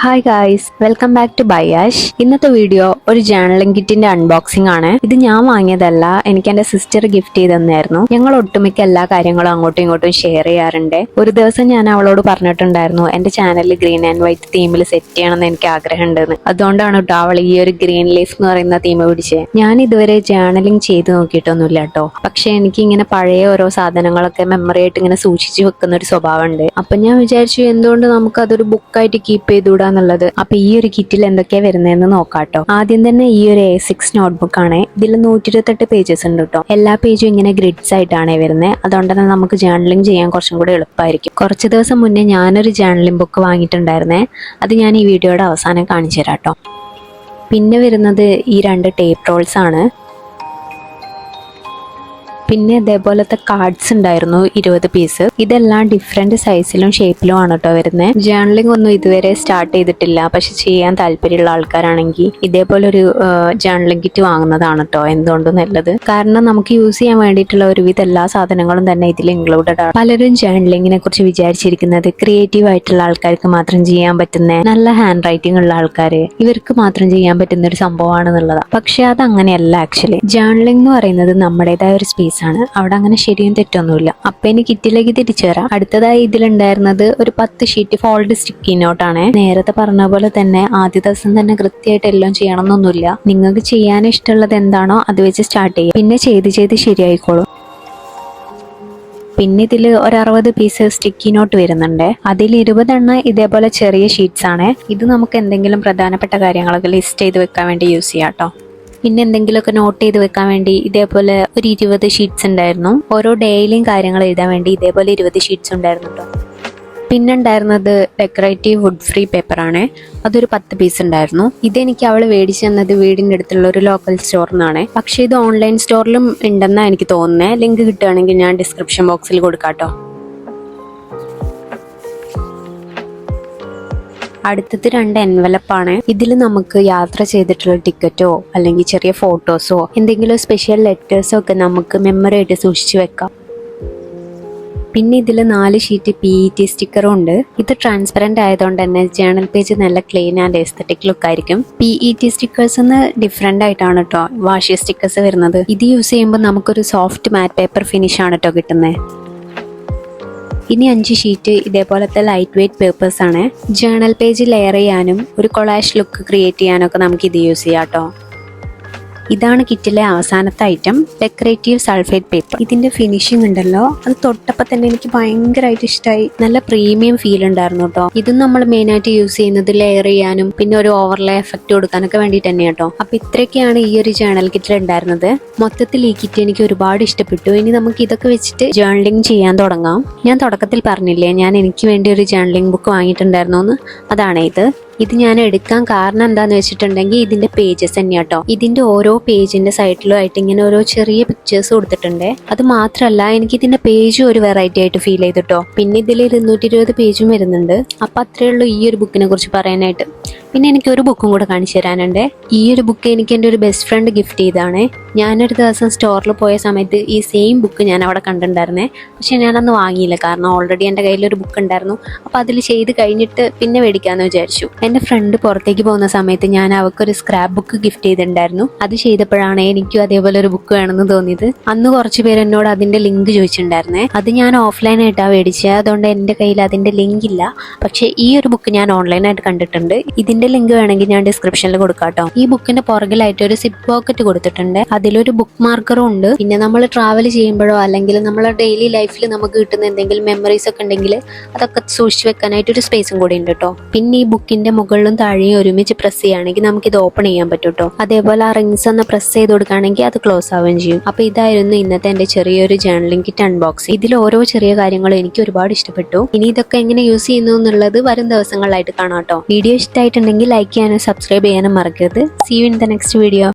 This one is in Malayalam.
Hi guys, welcome back to ബയാഷ്. ഇന്നത്തെ വീഡിയോ ഒരു ജേർണലിംഗ് കിറ്റിന്റെ അൺബോക്സിംഗ് ആണ്. ഇത് ഞാൻ വാങ്ങിയതല്ല, എനിക്ക് എന്റെ സിസ്റ്റർ ഗിഫ്റ്റ് ചെയ്ത് തന്നായിരുന്നു. ഞങ്ങൾ ഒട്ടുമിക്ക എല്ലാ കാര്യങ്ങളും അങ്ങോട്ടും ഇങ്ങോട്ടും ഷെയർ ചെയ്യാറുണ്ട്. ഒരു ദിവസം ഞാൻ അവളോട് പറഞ്ഞിട്ടുണ്ടായിരുന്നു എന്റെ ചാനലിൽ ഗ്രീൻ ആൻഡ് വൈറ്റ് തീമിൽ സെറ്റ് ചെയ്യണമെന്ന് എനിക്ക് ആഗ്രഹം ഉണ്ടെന്ന്. അതുകൊണ്ടാണ് കേട്ടോ അവൾ ഈ ഒരു ഗ്രീൻ ലീഫ് എന്ന് പറയുന്ന തീം പിടിച്ചത്. ഞാൻ ഇതുവരെ ജേർണലിംഗ് ചെയ്ത് നോക്കിയിട്ടൊന്നുമില്ല കേട്ടോ. പക്ഷെ എനിക്ക് ഇങ്ങനെ പഴയ ഓരോ സാധനങ്ങളൊക്കെ മെമ്മറി ആയിട്ട് ഇങ്ങനെ സൂക്ഷിച്ചു വെക്കുന്ന ഒരു സ്വഭാവമുണ്ട്. അപ്പൊ ഞാൻ വിചാരിച്ചു എന്തുകൊണ്ട് നമുക്ക് അതൊരു ബുക്കായിട്ട് കീപ്പ് ചെയ്തുകൂടാ എന്നുള്ളത്. അപ്പൊ ഈ ഒരു കിറ്റിൽ എന്തൊക്കെയാ വരുന്നതെന്ന് നോക്കാട്ടോ. ആദ്യം തന്നെ ഈ ഒരു A6 നോട്ട്ബുക്ക് ആണ്. ഇതിൽ 128 പേജസ് ഉണ്ട് കേട്ടോ. എല്ലാ പേജും ഇങ്ങനെ ഗ്രിഡ്സ് ആയിട്ടാണ് വരുന്നത്. അതുകൊണ്ട് തന്നെ നമുക്ക് ജേർണലിംഗ് ചെയ്യാൻ കുറച്ചും കൂടെ എളുപ്പമായിരിക്കും. കുറച്ച് ദിവസം മുന്നേ ഞാനൊരു ജേർണലിംഗ് ബുക്ക് വാങ്ങിയിട്ടുണ്ടായിരുന്നേ. അത് ഞാൻ ഈ വീഡിയോയുടെ അവസാനം കാണിച്ചു തരാം കേട്ടോ. പിന്നെ വരുന്നത് ഈ 2 ടേപ്പ് റോൾസ് ആണ്. പിന്നെ ഇതേപോലത്തെ കാർഡ്സ് ഉണ്ടായിരുന്നു 20 പീസ്. ഇതെല്ലാം ഡിഫറെന്റ് സൈസിലും ഷേപ്പിലും ആണ് കേട്ടോ വരുന്നത്. ജേർണലിംഗ് ഒന്നും ഇതുവരെ സ്റ്റാർട്ട് ചെയ്തിട്ടില്ല, പക്ഷെ ചെയ്യാൻ താല്പര്യമുള്ള ആൾക്കാരാണെങ്കിൽ ഇതേപോലെ ഒരു ജേർണലിംഗ് കിറ്റ് വാങ്ങുന്നതാണ് കേട്ടോ എന്തുകൊണ്ടും നല്ലത്. കാരണം നമുക്ക് യൂസ് ചെയ്യാൻ വേണ്ടിയിട്ടുള്ള ഒരുവിധ എല്ലാ സാധനങ്ങളും തന്നെ ഇതിൽ ഇൻക്ലൂഡഡ് ആണ്. പലരും ജേർണലിംഗിനെ കുറിച്ച് വിചാരിച്ചിരിക്കുന്നത് ക്രിയേറ്റീവ് ആയിട്ടുള്ള ആൾക്കാർക്ക് മാത്രം ചെയ്യാൻ പറ്റുന്ന, നല്ല ഹാൻഡ് റൈറ്റിംഗ് ഉള്ള ആൾക്കാർ ഇവർക്ക് മാത്രം ചെയ്യാൻ പറ്റുന്ന ഒരു സംഭവമാണെന്നുള്ളതാണ്. പക്ഷെ അത് അങ്ങനെയല്ല. ആക്ച്വലി ജേർണലിംഗ് എന്ന് പറയുന്നത് നമ്മുടേതായ ഒരു സ്പേസ് ആണ്. അവിടെ അങ്ങനെ ശരിയും തെറ്റൊന്നുമില്ല. അപ്പൊ ഇനി കിറ്റിലേക്ക് തിരിച്ചു വരാം. അടുത്തതായി ഇതിലുണ്ടായിരുന്നത് ഒരു 10 ഷീറ്റ് ഫോൾഡ് സ്റ്റിക്കി നോട്ടാണ്. നേരത്തെ പറഞ്ഞ പോലെ തന്നെ ആദ്യ ദിവസം തന്നെ കൃത്യമായിട്ട് എല്ലാം ചെയ്യണമെന്നൊന്നുമില്ല. നിങ്ങൾക്ക് ചെയ്യാൻ ഇഷ്ടമുള്ളത് എന്താണോ അത് വെച്ച് സ്റ്റാർട്ട് ചെയ്യുക. പിന്നെ ചെയ്ത് ശരിയായിക്കോളും. പിന്നെ ഇതിൽ ഒരു 60 പീസ് സ്റ്റിക്കി നോട്ട് വരുന്നുണ്ട്. അതിൽ 20 എണ്ണം ഇതേപോലെ ചെറിയ ഷീറ്റ്സ് ആണ്. ഇത് നമുക്ക് എന്തെങ്കിലും പ്രധാനപ്പെട്ട കാര്യങ്ങളൊക്കെ ലിസ്റ്റ് ചെയ്ത് വെക്കാൻ വേണ്ടി യൂസ് ചെയ്യാം കേട്ടോ. പിന്നെ എന്തെങ്കിലുമൊക്കെ നോട്ട് ചെയ്ത് വെക്കാൻ വേണ്ടി ഇതേപോലെ ഒരു 20 ഷീറ്റ്സ് ഉണ്ടായിരുന്നു. ഓരോ ഡെയിലിയും കാര്യങ്ങൾ എഴുതാൻ വേണ്ടി ഇതേപോലെ 20 ഷീറ്റ്സ് ഉണ്ടായിരുന്നു കേട്ടോ. പിന്നെ ഉണ്ടായിരുന്നത് ഡെക്കറേറ്റീവ് വുഡ് ഫ്രീ പേപ്പറാണ്. അതൊരു 10 പീസ് ഉണ്ടായിരുന്നു. ഇതെനിക്ക് അവൾ മേടിച്ചു തന്നത് വീടിൻ്റെ അടുത്തുള്ള ഒരു ലോക്കൽ സ്റ്റോറിൽ നിന്നാണ്. പക്ഷേ ഇത് ഓൺലൈൻ സ്റ്റോറിലും ഉണ്ടെന്നാണ് എനിക്ക് തോന്നുന്നത്. ലിങ്ക് കിട്ടുകയാണെങ്കിൽ ഞാൻ ഡിസ്ക്രിപ്ഷൻ ബോക്സിൽ കൊടുക്കാം കേട്ടോ. അടുത്തത് 2 എൻവലപ്പാണ്. ഇതിൽ നമുക്ക് യാത്ര ചെയ്തിട്ടുള്ള ടിക്കറ്റോ അല്ലെങ്കിൽ ചെറിയ ഫോട്ടോസോ എന്തെങ്കിലും സ്പെഷ്യൽ ലെറ്റേഴ്സോ ഒക്കെ നമുക്ക് മെമ്മറി ആയിട്ട് സൂക്ഷിച്ചു വെക്കാം. പിന്നെ ഇതിൽ 4 ഷീറ്റ് PET സ്റ്റിക്കറും ഉണ്ട്. ഇത് ട്രാൻസ്പെറന്റ് ആയതുകൊണ്ട് തന്നെ ജേർണൽ പേജ് നല്ല ക്ലീൻ ആൻഡ് എസ്തറ്റിക് ലുക്ക് ആയിരിക്കും. PET സ്റ്റിക്കേഴ്സ് ഡിഫറെന്റ് ആയിട്ടാണ് കേട്ടോ വാഷി സ്റ്റിക്കേഴ്സ് വരുന്നത്. ഇത് യൂസ് ചെയ്യുമ്പോൾ നമുക്കൊരു സോഫ്റ്റ് മാറ്റ് പേപ്പർ ഫിനിഷ് ആണ് കേട്ടോ കിട്ടുന്നത്. ഇനി 5 ഷീറ്റ് ഇതേപോലത്തെ ലൈറ്റ് വെയ്റ്റ് പേപ്പേഴ്സ് ആണ്. ജേർണൽ പേജ് ലെയർ ചെയ്യാനും ഒരു കൊളാഷ് ലുക്ക് ക്രിയേറ്റ് ചെയ്യാനൊക്കെ നമുക്ക് ഇത് യൂസ് ചെയ്യാം കേട്ടോ. ഇതാണ് കിറ്റിലെ അവസാനത്തെ ഐറ്റം, ഡെക്കറേറ്റീവ് സൾഫേറ്റ് പേപ്പർ. ഇതിന്റെ ഫിനിഷിംഗ് ഉണ്ടല്ലോ, അത് തൊട്ടപ്പോൾ തന്നെ എനിക്ക് ഭയങ്കരമായിട്ട് ഇഷ്ടമായി. നല്ല പ്രീമിയം ഫീൽ ഉണ്ടായിരുന്നു കേട്ടോ. ഇതും നമ്മൾ മെയിൻ ആയിട്ട് യൂസ് ചെയ്യുന്നത് ലെയർ ചെയ്യാനും പിന്നെ ഒരു ഓവർലേ എഫക്റ്റ് കൊടുക്കാനൊക്കെ വേണ്ടിയിട്ട് തന്നെ കേട്ടോ. അപ്പൊ ഇത്രയൊക്കെയാണ് ഈ ഒരു ജേർണൽ കിറ്റിൽ ഉണ്ടായിരുന്നത്. മൊത്തത്തിൽ ഈ കിറ്റ് എനിക്ക് ഒരുപാട് ഇഷ്ടപ്പെട്ടു. ഇനി നമുക്ക് ഇതൊക്കെ വെച്ചിട്ട് ജേർണലിംഗ് ചെയ്യാൻ തുടങ്ങാം. ഞാൻ തുടക്കത്തിൽ പറഞ്ഞില്ലേ ഞാൻ എനിക്ക് വേണ്ടി ഒരു ജേർണലിംഗ് ബുക്ക് വാങ്ങിയിട്ടുണ്ടായിരുന്നു എന്ന്. അതാണ് ഇത് ഞാൻ എടുക്കാൻ കാരണം എന്താന്ന് വെച്ചിട്ടുണ്ടെങ്കിൽ ഇതിന്റെ പേജസ് തന്നെ കേട്ടോ. ഇതിന്റെ ഓരോ പേജിന്റെ സൈഡിലും ആയിട്ട് ഇങ്ങനെ ഓരോ ചെറിയ പിക്ചേഴ്സ് കൊടുത്തിട്ടുണ്ട്. അത് മാത്രമല്ല എനിക്ക് ഇതിന്റെ പേജും ഒരു വെറൈറ്റി ആയിട്ട് ഫീൽ ചെയ്തിട്ടോ. പിന്നെ ഇതിൽ 220 പേജും വരുന്നുണ്ട്. അപ്പൊ അത്രേ ഉള്ളൂ ഈ ഒരു ബുക്കിനെ കുറിച്ച് പറയാനായിട്ട്. പിന്നെ എനിക്ക് ഒരു ബുക്കും കൂടെ കാണിച്ചു തരാനുണ്ട്. ഈ ഒരു ബുക്ക് എനിക്ക് എൻ്റെ ഒരു ബെസ്റ്റ് ഫ്രണ്ട് ഗിഫ്റ്റ് ചെയ്താണ്. ഞാനൊരു ദിവസം സ്റ്റോറിൽ പോയ സമയത്ത് ഈ സെയിം ബുക്ക് ഞാൻ അവിടെ കണ്ടിട്ടുണ്ടായിരുന്നേ. പക്ഷെ ഞാനന്ന് വാങ്ങിയില്ല, കാരണം ഓൾറെഡി എൻ്റെ കയ്യിലൊരു ബുക്ക് ഉണ്ടായിരുന്നു. അപ്പോൾ അതിൽ ചെയ്ത് കഴിഞ്ഞിട്ട് പിന്നെ മേടിക്കാമെന്ന് വിചാരിച്ചു. എൻ്റെ ഫ്രണ്ട് പുറത്തേക്ക് പോകുന്ന സമയത്ത് ഞാൻ അവൾക്കൊരു സ്ക്രാപ്പ് ബുക്ക് ഗിഫ്റ്റ് ചെയ്തിട്ടുണ്ടായിരുന്നു. അത് ചെയ്തപ്പോഴാണ് എനിക്കും അതേപോലെ ഒരു ബുക്ക് വേണമെന്ന് തോന്നിയത്. അന്ന് കുറച്ച് പേര് എന്നോട് അതിൻ്റെ ലിങ്ക് ചോദിച്ചിട്ടുണ്ടായിരുന്നേ. അത് ഞാൻ ഓഫ്ലൈനായിട്ടാണ് മേടിച്ചത്, അതുകൊണ്ട് എൻ്റെ കയ്യിൽ അതിൻ്റെ ലിങ്ക് ഇല്ല. പക്ഷേ ഈ ഒരു ബുക്ക് ഞാൻ ഓൺലൈനായിട്ട് കണ്ടിട്ടുണ്ട്. ഇതിന്റെ ലിങ്ക് വേണമെങ്കിൽ ഞാൻ ഡിസ്ക്രിപ്ഷനിൽ കൊടുക്കാം കേട്ടോ. ഈ ബുക്കിന്റെ പുറകിലായിട്ട് ഒരു സിപ്പ് പോക്കറ്റ് കൊടുത്തിട്ടുണ്ട്. അതിലൊരു ബുക്ക് മാർക്കറും ഉണ്ട്. പിന്നെ നമ്മൾ ട്രാവൽ ചെയ്യുമ്പോഴോ അല്ലെങ്കിൽ നമ്മളെ ഡെയിലി ലൈഫിൽ നമുക്ക് കിട്ടുന്ന എന്തെങ്കിലും മെമ്മറീസ് ഒക്കെ ഉണ്ടെങ്കിൽ അതൊക്കെ സൂക്ഷിച്ചു വെക്കാനായിട്ട് ഒരു സ്പേസും കൂടി ഉണ്ട് കേട്ടോ. പിന്നെ ഈ ബുക്കിന്റെ മുകളിലും താഴെയും ഒരുമിച്ച് പ്രസ് ചെയ്യുകയാണെങ്കിൽ നമുക്ക് ഇത് ഓപ്പൺ ചെയ്യാൻ പറ്റും കേട്ടോ. അതേപോലെ ആ റിങ്സ് ഒന്ന് പ്രസ് ചെയ്ത് കൊടുക്കുകയാണെങ്കിൽ അത് ക്ലോസ് ആവുകയും ചെയ്യും. അപ്പൊ ഇതായിരുന്നു ഇന്നത്തെ എന്റെ ചെറിയൊരു ജേർണലിംഗ് കിറ്റ് അൺബോക്സിംഗ്. ഇതിൽ ഓരോ ചെറിയ കാര്യങ്ങളും എനിക്ക് ഒരുപാട് ഇഷ്ടപ്പെട്ടു. ഇനി ഇതൊക്കെ എങ്ങനെ യൂസ് ചെയ്യുന്നു എന്നുള്ളത് വരും ദിവസങ്ങളിലായിട്ട് കാണാം കേട്ടോ. വീഡിയോ ഇഷ്ടമായിട്ടുണ്ടെങ്കിൽ ലൈക്ക് ചെയ്യാനും സബ്സ്ക്രൈബ് ചെയ്യാനും മറക്കരുത്. See you in the next video.